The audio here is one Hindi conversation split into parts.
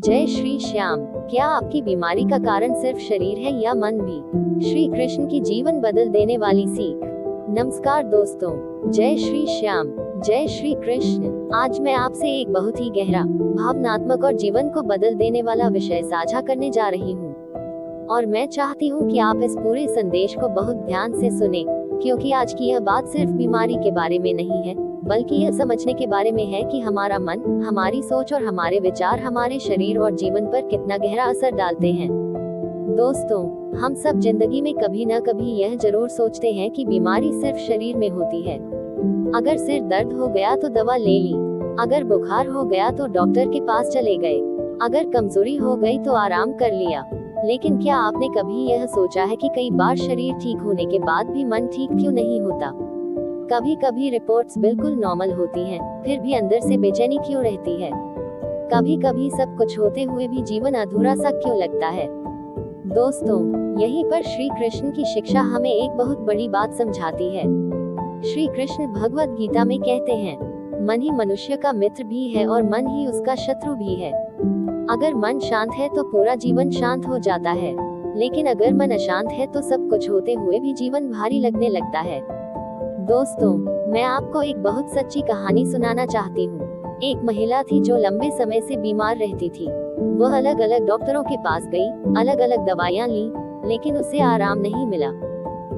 जय श्री श्याम। क्या आपकी बीमारी का कारण सिर्फ शरीर है या मन भी? श्री कृष्ण की जीवन बदल देने वाली सीख। नमस्कार दोस्तों, जय श्री श्याम, जय श्री कृष्ण। आज मैं आपसे एक बहुत ही गहरा, भावनात्मक और जीवन को बदल देने वाला विषय साझा करने जा रही हूँ। और मैं चाहती हूँ कि आप इस पूरे संदेश को बहुत ध्यान से सुने, क्योंकि आज की यह बात सिर्फ बीमारी के बारे में नहीं है, बल्कि यह समझने के बारे में है कि हमारा मन, हमारी सोच और हमारे विचार हमारे शरीर और जीवन पर कितना गहरा असर डालते हैं। दोस्तों, हम सब जिंदगी में कभी न कभी यह जरूर सोचते हैं कि बीमारी सिर्फ शरीर में होती है। अगर सिर दर्द हो गया तो दवा ले ली, अगर बुखार हो गया तो डॉक्टर के पास चले गए, अगर कमजोरी हो गई तो आराम कर लिया। लेकिन क्या आपने कभी यह सोचा है कि कई बार शरीर ठीक होने के बाद भी मन ठीक क्यों नहीं होता? कभी कभी रिपोर्ट्स बिल्कुल नॉर्मल होती हैं, फिर भी अंदर से बेचैनी क्यों रहती है? कभी कभी सब कुछ होते हुए भी जीवन अधूरा सा क्यों लगता है? दोस्तों, यहीं पर श्री कृष्ण की शिक्षा हमें एक बहुत बड़ी बात समझाती है। श्री कृष्ण भगवद गीता में कहते हैं, मन ही मनुष्य का मित्र भी है और मन ही उसका शत्रु भी है। अगर मन शांत है तो पूरा जीवन शांत हो जाता है, लेकिन अगर मन अशांत है तो सब कुछ होते हुए भी जीवन भारी लगने लगता है। दोस्तों, मैं आपको एक बहुत सच्ची कहानी सुनाना चाहती हूँ। एक महिला थी जो लंबे समय से बीमार रहती थी। वह अलग अलग डॉक्टरों के पास गई, अलग अलग दवाइयाँ ली, लेकिन उसे आराम नहीं मिला।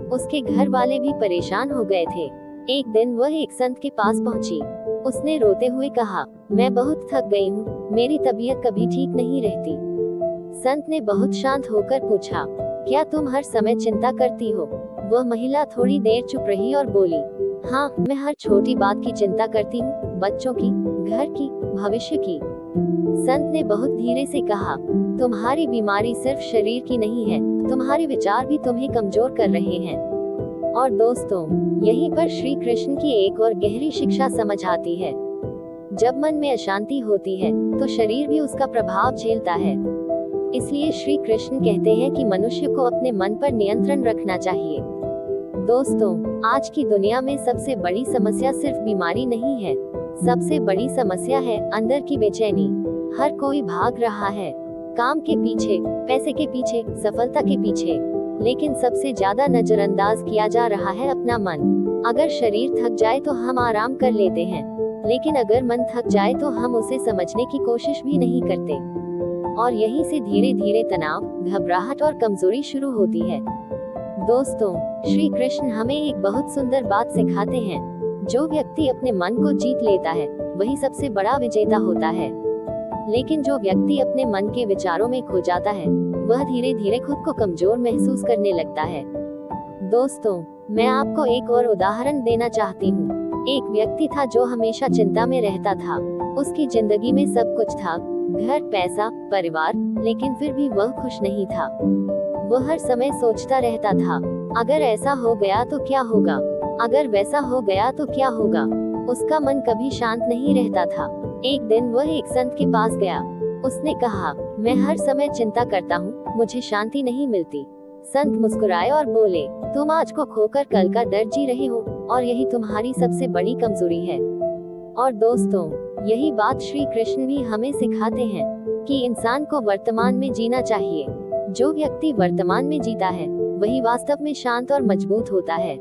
उसके घर वाले भी परेशान हो गए थे। एक दिन वह एक संत के पास पहुंची। उसने रोते हुए कहा, मैं बहुत थक गई हूँ, मेरी तबीयत कभी ठीक नहीं रहती। संत ने बहुत शांत होकर पूछा, क्या तुम हर समय चिंता करती हो? वह महिला थोड़ी देर चुप रही और बोली, हाँ, मैं हर छोटी बात की चिंता करती हूँ, बच्चों की, घर की, भविष्य की। संत ने बहुत धीरे से कहा, तुम्हारी बीमारी सिर्फ शरीर की नहीं है, तुम्हारे विचार भी तुम्हें कमजोर कर रहे हैं। और दोस्तों, यहीं पर श्री कृष्ण की एक और गहरी शिक्षा समझ आती है। जब मन में अशांति होती है तो शरीर भी उसका प्रभाव झेलता है। इसलिए श्री कृष्ण कहते हैं कि मनुष्य को अपने मन पर नियंत्रण रखना चाहिए। दोस्तों, आज की दुनिया में सबसे बड़ी समस्या सिर्फ बीमारी नहीं है, सबसे बड़ी समस्या है अंदर की बेचैनी। हर कोई भाग रहा है, काम के पीछे, पैसे के पीछे, सफलता के पीछे, लेकिन सबसे ज्यादा नजरअंदाज किया जा रहा है अपना मन। अगर शरीर थक जाए तो हम आराम कर लेते हैं, लेकिन अगर मन थक जाए तो हम उसे समझने की कोशिश भी नहीं करते। और यहीं से धीरे धीरे तनाव, घबराहट और कमजोरी शुरू होती है। दोस्तों, श्री कृष्ण हमें एक बहुत सुंदर बात सिखाते हैं, जो व्यक्ति अपने मन को जीत लेता है वही सबसे बड़ा विजेता होता है। लेकिन जो व्यक्ति अपने मन के विचारों में खो जाता है, वह धीरे धीरे खुद को कमजोर महसूस करने लगता है। दोस्तों, मैं आपको एक और उदाहरण देना चाहती हूँ। एक व्यक्ति था जो हमेशा चिंता में रहता था। उसकी जिंदगी में सब कुछ था, घर, पैसा, परिवार, लेकिन फिर भी वह खुश नहीं था। वह हर समय सोचता रहता था, अगर ऐसा हो गया तो क्या होगा, अगर वैसा हो गया तो क्या होगा। उसका मन कभी शांत नहीं रहता था। एक दिन वह एक संत के पास गया। उसने कहा, मैं हर समय चिंता करता हूँ, मुझे शांति नहीं मिलती। संत मुस्कुराए और बोले, तुम आज को खोकर कल का दर्द जी रहे हो, और यही तुम्हारी सबसे बड़ी कमजोरी है। और दोस्तों, यही बात श्री कृष्ण भी हमें सिखाते हैं कि इंसान को वर्तमान में जीना चाहिए। जो व्यक्ति वर्तमान में जीता है वही वास्तव में शांत और मजबूत होता है।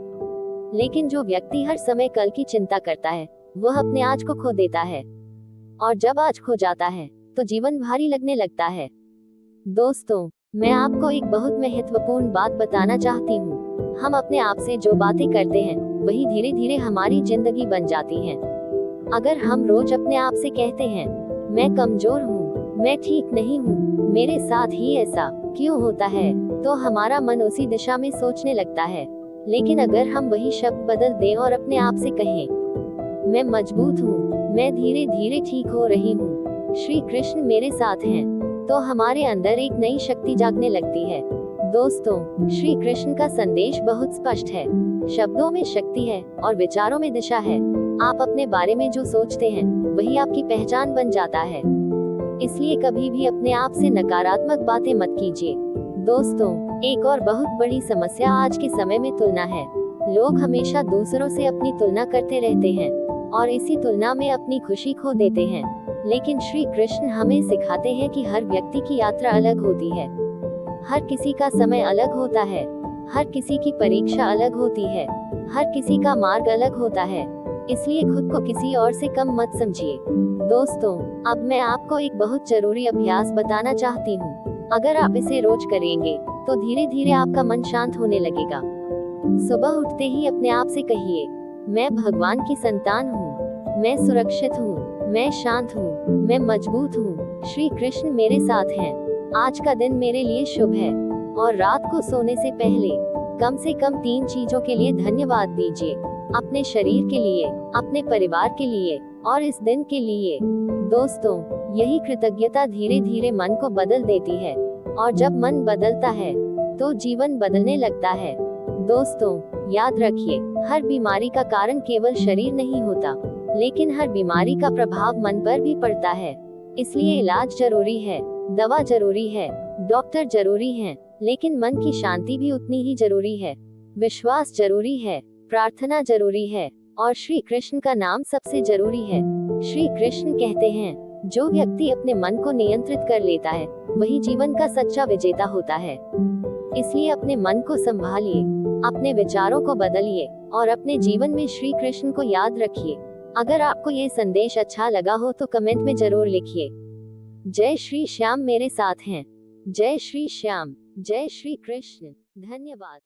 लेकिन जो व्यक्ति हर समय कल की चिंता करता है, वह अपने आज को खो देता है। और जब आज खो जाता है तो जीवन भारी लगने लगता है। दोस्तों, मैं आपको एक बहुत महत्वपूर्ण बात बताना चाहती हूँ। हम अपने आप से जो बातें करते हैं वही धीरे धीरे हमारी जिंदगी बन जाती हैं। अगर हम रोज अपने आप से कहते हैं, मैं कमजोर हूँ, मैं ठीक नहीं हूँ, मेरे साथ ही ऐसा क्यों होता है, तो हमारा मन उसी दिशा में सोचने लगता है। लेकिन अगर हम वही शब्द बदल दें और अपने आप से कहें, मैं मजबूत हूँ, मैं धीरे धीरे ठीक हो रही हूँ, श्री कृष्ण मेरे साथ हैं, तो हमारे अंदर एक नई शक्ति जागने लगती है। दोस्तों, श्री कृष्ण का संदेश बहुत स्पष्ट है। शब्दों में शक्ति है और विचारों में दिशा है। आप अपने बारे में जो सोचते हैं वही आपकी पहचान बन जाता है। इसलिए कभी भी अपने आप से नकारात्मक बातें मत कीजिए। दोस्तों, एक और बहुत बड़ी समस्या आज के समय में तुलना है। लोग हमेशा दूसरों से अपनी तुलना करते रहते हैं और इसी तुलना में अपनी खुशी खो देते हैं। लेकिन श्री कृष्ण हमें सिखाते हैं कि हर व्यक्ति की यात्रा अलग होती है। हर किसी का समय अलग होता है, हर किसी की परीक्षा अलग होती है, हर किसी का मार्ग अलग होता है। इसलिए खुद को किसी और से कम मत समझिए। दोस्तों, अब मैं आपको एक बहुत जरूरी अभ्यास बताना चाहती हूँ। अगर आप इसे रोज करेंगे तो धीरे धीरे आपका मन शांत होने लगेगा। सुबह उठते ही अपने आप से कहिए, मैं भगवान की संतान हूँ, मैं सुरक्षित हूँ, मैं शांत हूँ, मैं मजबूत हूँ, श्री कृष्ण मेरे साथ हैं। आज का दिन मेरे लिए शुभ है। और रात को सोने से पहले कम से कम 3 चीजों के लिए धन्यवाद दीजिए। अपने शरीर के लिए, अपने परिवार के लिए और इस दिन के लिए। दोस्तों, यही कृतज्ञता धीरे धीरे मन को बदल देती है, और जब मन बदलता है तो जीवन बदलने लगता है। दोस्तों, याद रखिए, हर बीमारी का कारण केवल शरीर नहीं होता, लेकिन हर बीमारी का प्रभाव मन पर भी पड़ता है। इसलिए इलाज जरूरी है, दवा जरूरी है, डॉक्टर जरूरी हैं, लेकिन मन की शांति भी उतनी ही जरूरी है। विश्वास जरूरी है, प्रार्थना जरूरी है, और श्री कृष्ण का नाम सबसे जरूरी है। श्री कृष्ण कहते हैं, जो व्यक्ति अपने मन को नियंत्रित कर लेता है वही जीवन का सच्चा विजेता होता है। इसलिए अपने मन को संभालिए, अपने विचारों को बदलिए और अपने जीवन में श्री कृष्ण को याद रखिए। अगर आपको ये संदेश अच्छा लगा हो तो कमेंट में जरूर लिखिए, जय श्री श्याम मेरे साथ हैं। जय श्री श्याम, जय श्री कृष्ण। धन्यवाद।